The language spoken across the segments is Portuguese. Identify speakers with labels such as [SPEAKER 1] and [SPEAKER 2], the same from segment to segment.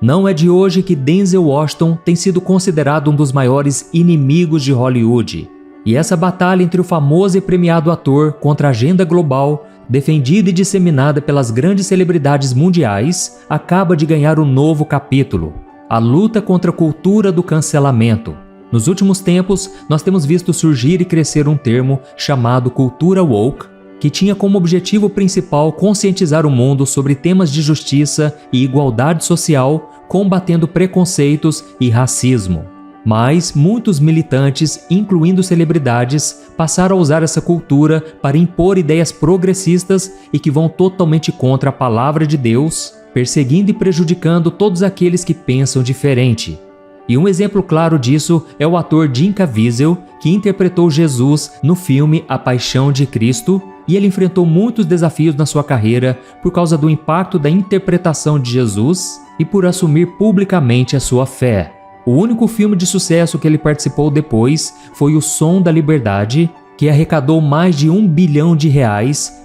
[SPEAKER 1] Não é de hoje que Denzel Washington tem sido considerado um dos maiores inimigos de Hollywood. E essa batalha entre o famoso e premiado ator contra a agenda global, defendida e disseminada pelas grandes celebridades mundiais, acaba de ganhar um novo capítulo: a luta contra a cultura do cancelamento. Nos últimos tempos, nós temos visto surgir e crescer um termo chamado cultura woke, que tinha como objetivo principal conscientizar o mundo sobre temas de justiça e igualdade social, combatendo preconceitos e racismo. Mas muitos militantes, incluindo celebridades, passaram a usar essa cultura para impor ideias progressistas e que vão totalmente contra a palavra de Deus, perseguindo e prejudicando todos aqueles que pensam diferente. E um exemplo claro disso é o ator Jim Caviezel, que interpretou Jesus no filme A Paixão de Cristo, e ele enfrentou muitos desafios na sua carreira por causa do impacto da interpretação de Jesus e por assumir publicamente a sua fé. O único filme de sucesso que ele participou depois foi O Som da Liberdade, que arrecadou mais de R$1 bilhão,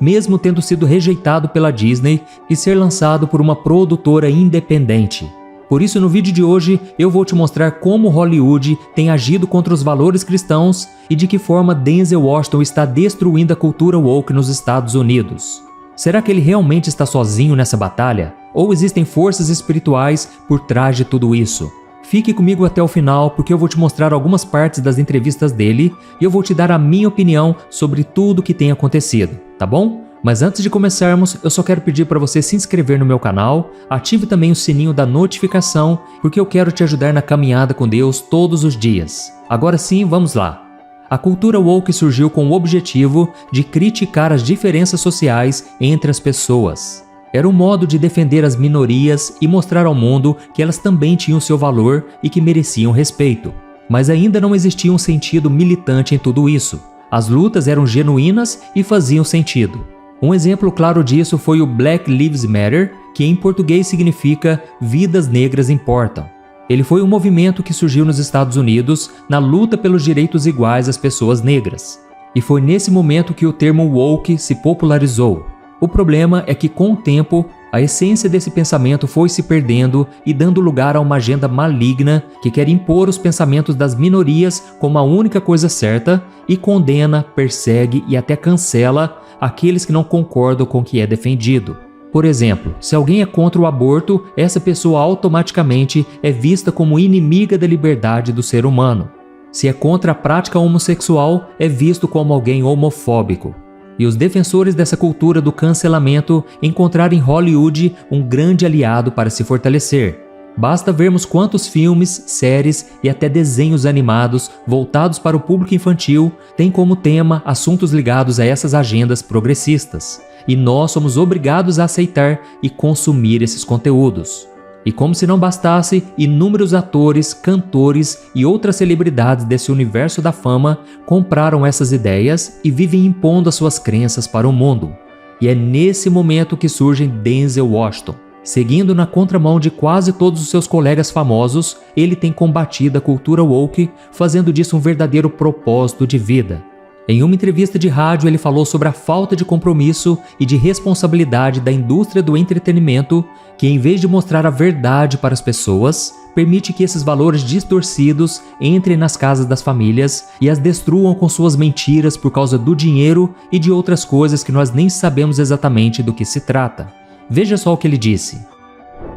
[SPEAKER 1] mesmo tendo sido rejeitado pela Disney e ser lançado por uma produtora independente. Por isso, no vídeo de hoje, eu vou te mostrar como Hollywood tem agido contra os valores cristãos e de que forma Denzel Washington está destruindo a cultura woke nos Estados Unidos. Será que ele realmente está sozinho nessa batalha? Ou existem forças espirituais por trás de tudo isso? Fique comigo até o final, porque eu vou te mostrar algumas partes das entrevistas dele e eu vou te dar a minha opinião sobre tudo o que tem acontecido, tá bom? Mas antes de começarmos, eu só quero pedir para você se inscrever no meu canal, ative também o sininho da notificação, porque eu quero te ajudar na caminhada com Deus todos os dias. Agora sim, vamos lá. A cultura woke surgiu com o objetivo de criticar as diferenças sociais entre as pessoas. Era um modo de defender as minorias e mostrar ao mundo que elas também tinham seu valor e que mereciam respeito. Mas ainda não existia um sentido militante em tudo isso. As lutas eram genuínas e faziam sentido. Um exemplo claro disso foi o Black Lives Matter, que em português significa Vidas Negras Importam. Ele foi um movimento que surgiu nos Estados Unidos na luta pelos direitos iguais às pessoas negras. E foi nesse momento que o termo woke se popularizou. O problema é que, com o tempo, a essência desse pensamento foi se perdendo e dando lugar a uma agenda maligna que quer impor os pensamentos das minorias como a única coisa certa e condena, persegue e até cancela aqueles que não concordam com o que é defendido. Por exemplo, se alguém é contra o aborto, essa pessoa automaticamente é vista como inimiga da liberdade do ser humano. Se é contra a prática homossexual, é visto como alguém homofóbico. E os defensores dessa cultura do cancelamento encontraram em Hollywood um grande aliado para se fortalecer. Basta vermos quantos filmes, séries e até desenhos animados voltados para o público infantil têm como tema assuntos ligados a essas agendas progressistas. E nós somos obrigados a aceitar e consumir esses conteúdos. E como se não bastasse, inúmeros atores, cantores e outras celebridades desse universo da fama compraram essas ideias e vivem impondo as suas crenças para o mundo. E é nesse momento que surge Denzel Washington. Seguindo na contramão de quase todos os seus colegas famosos, ele tem combatido a cultura woke, fazendo disso um verdadeiro propósito de vida. Em uma entrevista de rádio, ele falou sobre a falta de compromisso e de responsabilidade da indústria do entretenimento, que em vez de mostrar a verdade para as pessoas, permite que esses valores distorcidos entrem nas casas das famílias e as destruam com suas mentiras por causa do dinheiro e de outras coisas que nós nem sabemos exatamente do que se trata. Veja só o que ele disse.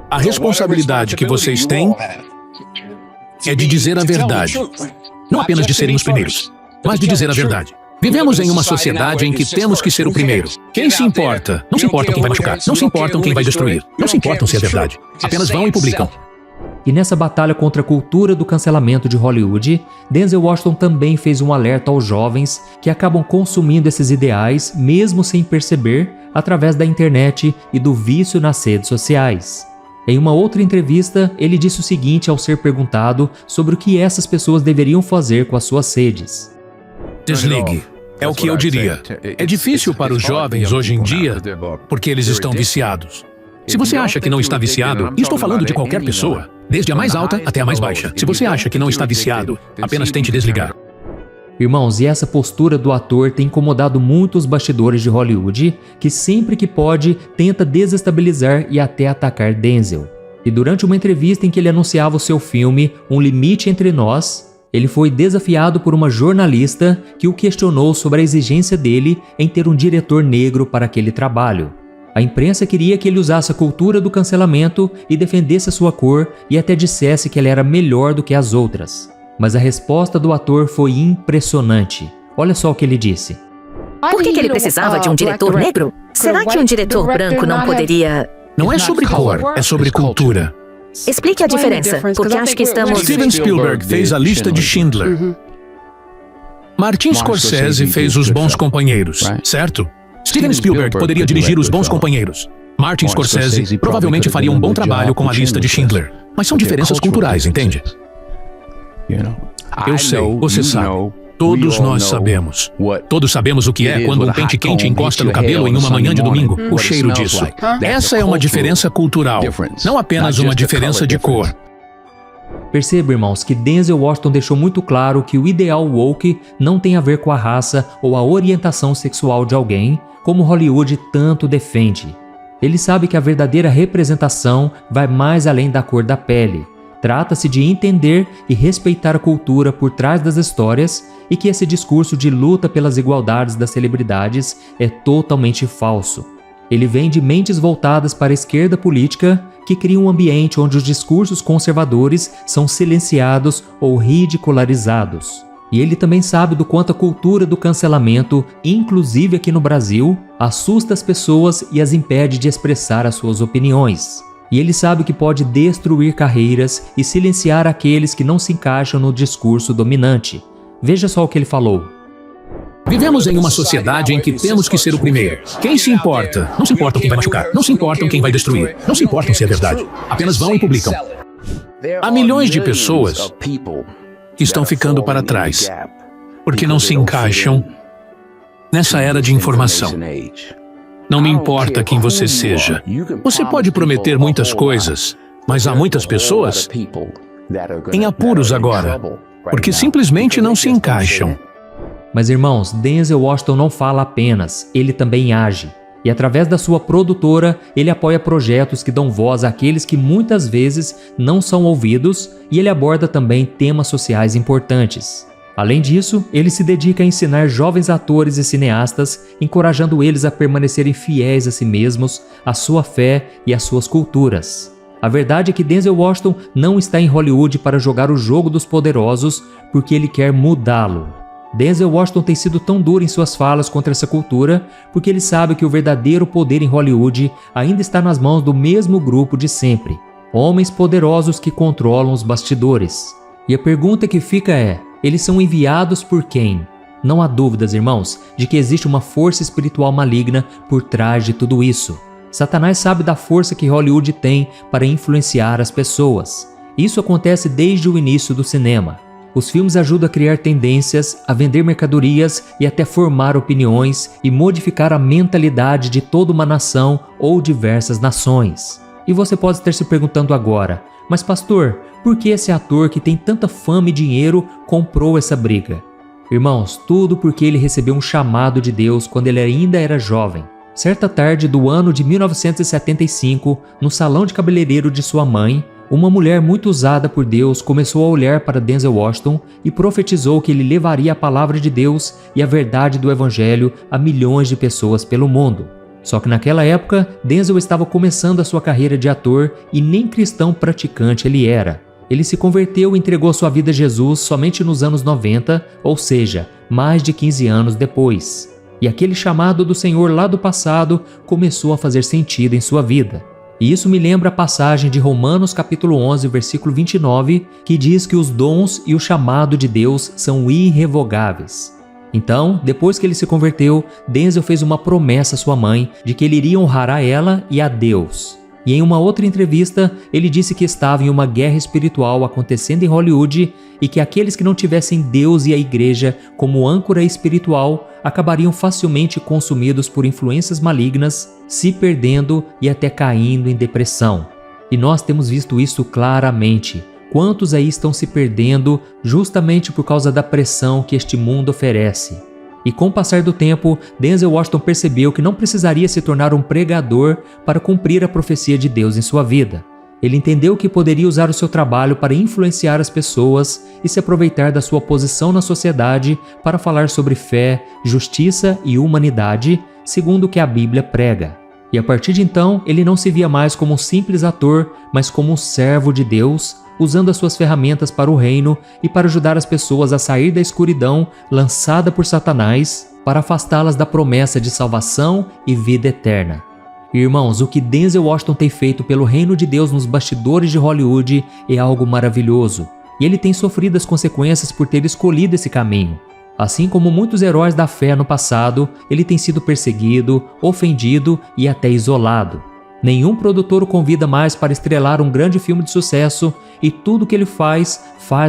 [SPEAKER 2] A responsabilidade que vocês têm é de dizer a verdade. Não apenas de serem os primeiros, mas de dizer a verdade. Vivemos em uma sociedade em que temos que ser o primeiro. Quem se importa? Não se importam quem vai machucar, não se importam quem vai destruir, não se importam se é verdade. Apenas vão e publicam.
[SPEAKER 1] E nessa batalha contra a cultura do cancelamento de Hollywood, Denzel Washington também fez um alerta aos jovens que acabam consumindo esses ideais, mesmo sem perceber, através da internet e do vício nas redes sociais. Em uma outra entrevista, ele disse o seguinte ao ser perguntado sobre o que essas pessoas deveriam fazer com as suas redes.
[SPEAKER 2] Desligue. É o que eu diria. É difícil para os jovens hoje em dia, porque eles estão viciados. Se você acha que não está viciado, e estou falando de qualquer pessoa, desde a mais alta até a mais baixa. Se você acha que não está viciado, apenas tente desligar.
[SPEAKER 1] Irmãos, e essa postura do ator tem incomodado muito os bastidores de Hollywood, que sempre que pode tenta desestabilizar e até atacar Denzel. E durante uma entrevista em que ele anunciava o seu filme Um Limite Entre Nós, ele foi desafiado por uma jornalista que o questionou sobre a exigência dele em ter um diretor negro para aquele trabalho. A imprensa queria que ele usasse a cultura do cancelamento e defendesse a sua cor e até dissesse que ela era melhor do que as outras. Mas a resposta do ator foi impressionante. Olha só o que ele disse.
[SPEAKER 3] Por que ele precisava de um diretor negro? Será que um diretor branco não poderia...
[SPEAKER 2] Não é sobre cor, é sobre cultura.
[SPEAKER 3] Explique a diferença, porque acho que estamos...
[SPEAKER 2] Steven Spielberg fez A Lista de Schindler. Martin Scorsese fez Os Bons Companheiros, certo? Steven Spielberg poderia dirigir Os Bons Companheiros. Martin Scorsese provavelmente faria um bom trabalho com A Lista de Schindler. Mas são diferenças culturais, entende? Eu sei, você sabe. Todos nós sabemos. Todos sabemos o que é quando um pente quente encosta no cabelo em uma manhã de domingo. O cheiro disso. Essa é uma diferença cultural, não apenas uma diferença de cor.
[SPEAKER 1] Perceba, irmãos, que Denzel Washington deixou muito claro que o ideal woke não tem a ver com a raça ou a orientação sexual de alguém, como Hollywood tanto defende. Ele sabe que a verdadeira representação vai mais além da cor da pele. Trata-se de entender e respeitar a cultura por trás das histórias e que esse discurso de luta pelas igualdades das celebridades é totalmente falso. Ele vem de mentes voltadas para a esquerda política que cria um ambiente onde os discursos conservadores são silenciados ou ridicularizados. E ele também sabe do quanto a cultura do cancelamento, inclusive aqui no Brasil, assusta as pessoas e as impede de expressar as suas opiniões. E ele sabe que pode destruir carreiras e silenciar aqueles que não se encaixam no discurso dominante. Veja só o que ele falou.
[SPEAKER 2] Vivemos em uma sociedade em que temos que ser o primeiro. Quem se importa? Não se importam quem vai machucar. Não se importam quem vai destruir. Não se importam se é verdade. Apenas vão e publicam. Há milhões de pessoas que estão ficando para trás porque não se encaixam nessa era de informação. Não me importa quem você seja. Você pode prometer muitas coisas, mas há muitas pessoas em apuros agora, porque simplesmente não se encaixam.
[SPEAKER 1] Mas, irmãos, Denzel Washington não fala apenas, ele também age. E através da sua produtora, ele apoia projetos que dão voz àqueles que muitas vezes não são ouvidos, e ele aborda também temas sociais importantes. Além disso, ele se dedica a ensinar jovens atores e cineastas, encorajando eles a permanecerem fiéis a si mesmos, à sua fé e às suas culturas. A verdade é que Denzel Washington não está em Hollywood para jogar o jogo dos poderosos, porque ele quer mudá-lo. Denzel Washington tem sido tão duro em suas falas contra essa cultura porque ele sabe que o verdadeiro poder em Hollywood ainda está nas mãos do mesmo grupo de sempre, homens poderosos que controlam os bastidores. E a pergunta que fica é, eles são enviados por quem? Não há dúvidas, irmãos, de que existe uma força espiritual maligna por trás de tudo isso. Satanás sabe da força que Hollywood tem para influenciar as pessoas. Isso acontece desde o início do cinema. Os filmes ajudam a criar tendências, a vender mercadorias e até formar opiniões e modificar a mentalidade de toda uma nação ou diversas nações. E você pode estar se perguntando agora, mas pastor, por que esse ator que tem tanta fama e dinheiro comprou essa briga? Irmãos, tudo porque ele recebeu um chamado de Deus quando ele ainda era jovem. Certa tarde do ano de 1975, no salão de cabeleireiro de sua mãe, uma mulher muito usada por Deus começou a olhar para Denzel Washington e profetizou que ele levaria a palavra de Deus e a verdade do Evangelho a milhões de pessoas pelo mundo. Só que naquela época, Denzel estava começando a sua carreira de ator e nem cristão praticante ele era. Ele se converteu e entregou sua vida a Jesus somente nos anos 90, ou seja, mais de 15 anos depois. E aquele chamado do Senhor lá do passado começou a fazer sentido em sua vida. E isso me lembra a passagem de Romanos capítulo 11, versículo 29, que diz que os dons e o chamado de Deus são irrevogáveis. Então, depois que ele se converteu, Denzel fez uma promessa à sua mãe de que ele iria honrar a ela e a Deus. E em uma outra entrevista, ele disse que estava em uma guerra espiritual acontecendo em Hollywood e que aqueles que não tivessem Deus e a igreja como âncora espiritual acabariam facilmente consumidos por influências malignas, se perdendo e até caindo em depressão. E nós temos visto isso claramente. Quantos aí estão se perdendo justamente por causa da pressão que este mundo oferece? E com o passar do tempo, Denzel Washington percebeu que não precisaria se tornar um pregador para cumprir a profecia de Deus em sua vida. Ele entendeu que poderia usar o seu trabalho para influenciar as pessoas e se aproveitar da sua posição na sociedade para falar sobre fé, justiça e humanidade, segundo o que a Bíblia prega. E a partir de então, ele não se via mais como um simples ator, mas como um servo de Deus, usando as suas ferramentas para o reino e para ajudar as pessoas a sair da escuridão lançada por Satanás, para afastá-las da promessa de salvação e vida eterna. Irmãos, o que Denzel Washington tem feito pelo reino de Deus nos bastidores de Hollywood é algo maravilhoso, e ele tem sofrido as consequências por ter escolhido esse caminho. Assim como muitos heróis da fé no passado, ele tem sido perseguido, ofendido e até isolado. Nenhum produtor o convida mais para estrelar um grande filme de sucesso, e tudo que ele faz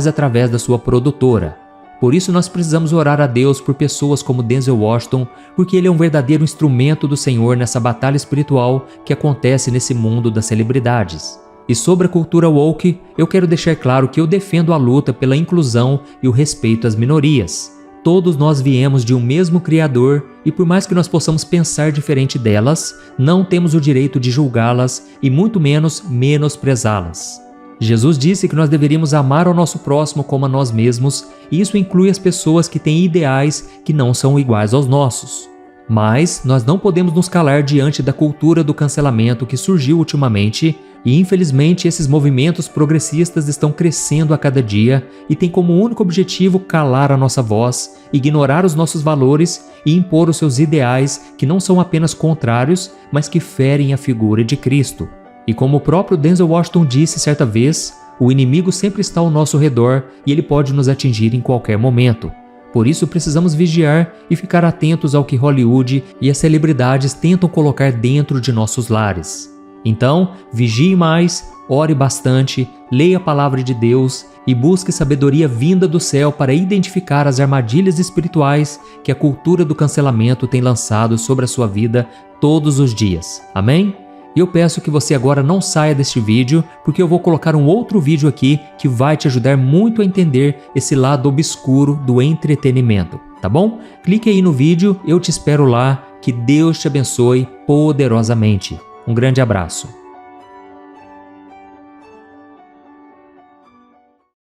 [SPEAKER 1] através da sua produtora. Por isso nós precisamos orar a Deus por pessoas como Denzel Washington, porque ele é um verdadeiro instrumento do Senhor nessa batalha espiritual que acontece nesse mundo das celebridades. E sobre a cultura woke, eu quero deixar claro que eu defendo a luta pela inclusão e o respeito às minorias. Todos nós viemos de um mesmo Criador e por mais que nós possamos pensar diferente delas, não temos o direito de julgá-las e muito menos menosprezá-las. Jesus disse que nós deveríamos amar ao nosso próximo como a nós mesmos, e isso inclui as pessoas que têm ideais que não são iguais aos nossos. Mas nós não podemos nos calar diante da cultura do cancelamento que surgiu ultimamente, e infelizmente esses movimentos progressistas estão crescendo a cada dia e têm como único objetivo calar a nossa voz, ignorar os nossos valores e impor os seus ideais que não são apenas contrários, mas que ferem a figura de Cristo. E como o próprio Denzel Washington disse certa vez, o inimigo sempre está ao nosso redor e ele pode nos atingir em qualquer momento. Por isso precisamos vigiar e ficar atentos ao que Hollywood e as celebridades tentam colocar dentro de nossos lares. Então, vigie mais, ore bastante, leia a palavra de Deus e busque sabedoria vinda do céu para identificar as armadilhas espirituais que a cultura do cancelamento tem lançado sobre a sua vida todos os dias. Amém? E eu peço que você agora não saia deste vídeo, porque eu vou colocar um outro vídeo aqui que vai te ajudar muito a entender esse lado obscuro do entretenimento, tá bom? Clique aí no vídeo, eu te espero lá, que Deus te abençoe poderosamente. Um grande abraço.